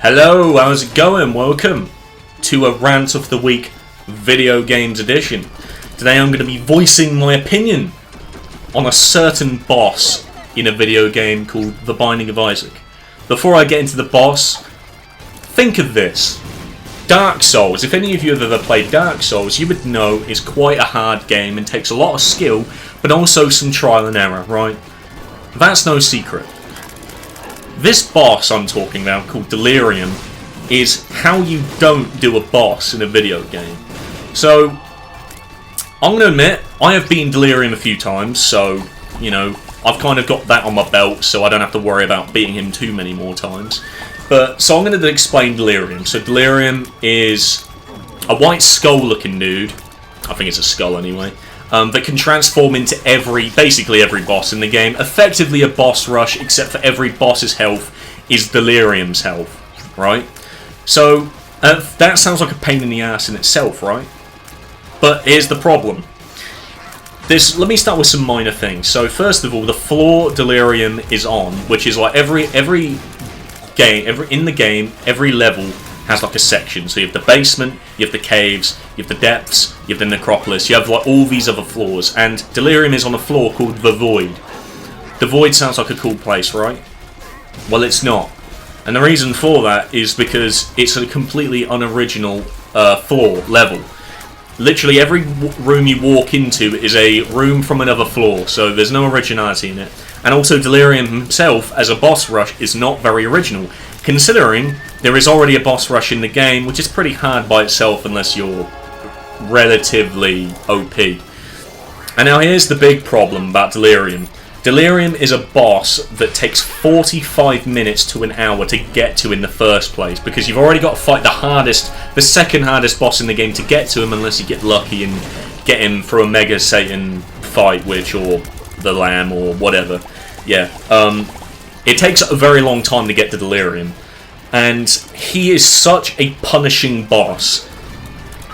Hello, how's it going? Welcome to a Rant of the Week video games edition. Today I'm going to be voicing my opinion on a certain boss in a video game called The Binding of Isaac. Before I get into the boss, think of this. Dark Souls, if any of you have ever played Dark Souls, you would know it's quite a hard game and takes a lot of skill, but also some trial and error, right? That's no secret. This boss I'm talking about, called Delirium, is how you don't do a boss in a video game. So, I'm going to admit, I have beaten Delirium a few times, so, you know, I've kind of got that on my belt, so I don't have to worry about beating him too many more times. So I'm going to explain Delirium. So Delirium is a white skull-looking dude, I think it's a skull anyway, that can transform into basically every boss in the game. Effectively a boss rush, except for every boss's health is Delirium's health, right? So, that sounds like a pain in the ass in itself, right? But here's the problem. Let me start with some minor things. So first of all, the floor Delirium is on, which is like every level has like a section. So you have the basement, you have the caves, you have the depths, you have the necropolis, you have like all these other floors, and Delirium is on a floor called the Void. The Void sounds like a cool place, right? Well, it's not. And the reason for that is because it's a completely unoriginal floor level. Literally every room you walk into is a room from another floor, so there's no originality in it. And also Delirium himself, as a boss rush, is not very original, considering there is already a boss rush in the game, which is pretty hard by itself unless you're relatively OP. And now here's the big problem about Delirium. Delirium is a boss that takes 45 minutes to an hour to get to in the first place, because you've already got to fight the second hardest boss in the game to get to him, unless you get lucky and get him for a Mega Satan fight, or the Lamb, or whatever. Yeah, it takes a very long time to get to Delirium, and he is such a punishing boss.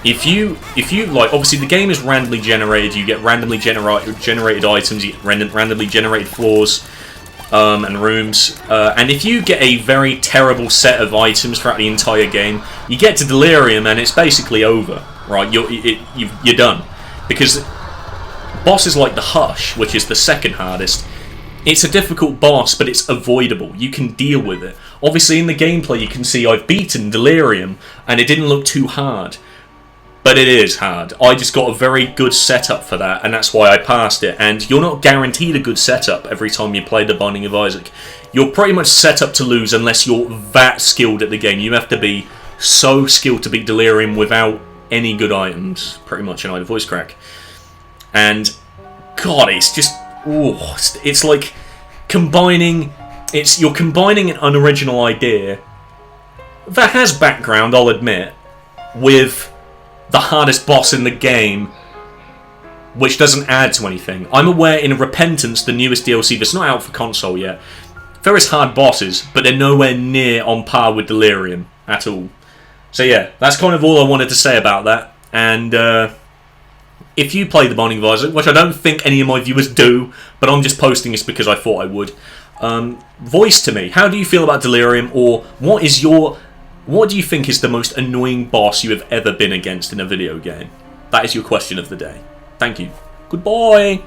If you like, obviously the game is randomly generated, you get randomly generated items, you get randomly generated floors and rooms, and if you get a very terrible set of items throughout the entire game, you get to Delirium and it's basically over, right? You're done. Because bosses like the Hush, which is the second hardest, it's a difficult boss, but it's avoidable. You can deal with it. Obviously in the gameplay you can see I've beaten Delirium and it didn't look too hard. But it is hard. I just got a very good setup for that, and that's why I passed it. And you're not guaranteed a good setup every time you play The Binding of Isaac. You're pretty much set up to lose unless you're that skilled at the game. You have to be so skilled to beat Delirium without any good items, pretty much, and I had a voice crack. And, God, it's just... Ooh, it's like combining... You're combining an unoriginal idea that has background, I'll admit, with the hardest boss in the game, which doesn't add to anything. I'm aware in Repentance, the newest DLC that's not out for console yet, there is hard bosses, but they're nowhere near on par with Delirium at all. So yeah, that's kind of all I wanted to say about that. And if you play The Binding of Isaac, which I don't think any of my viewers do, but I'm just posting this because I thought I would, voice to me, how do you feel about Delirium, or what do you think is the most annoying boss you have ever been against in a video game? That is your question of the day. Thank you. Goodbye!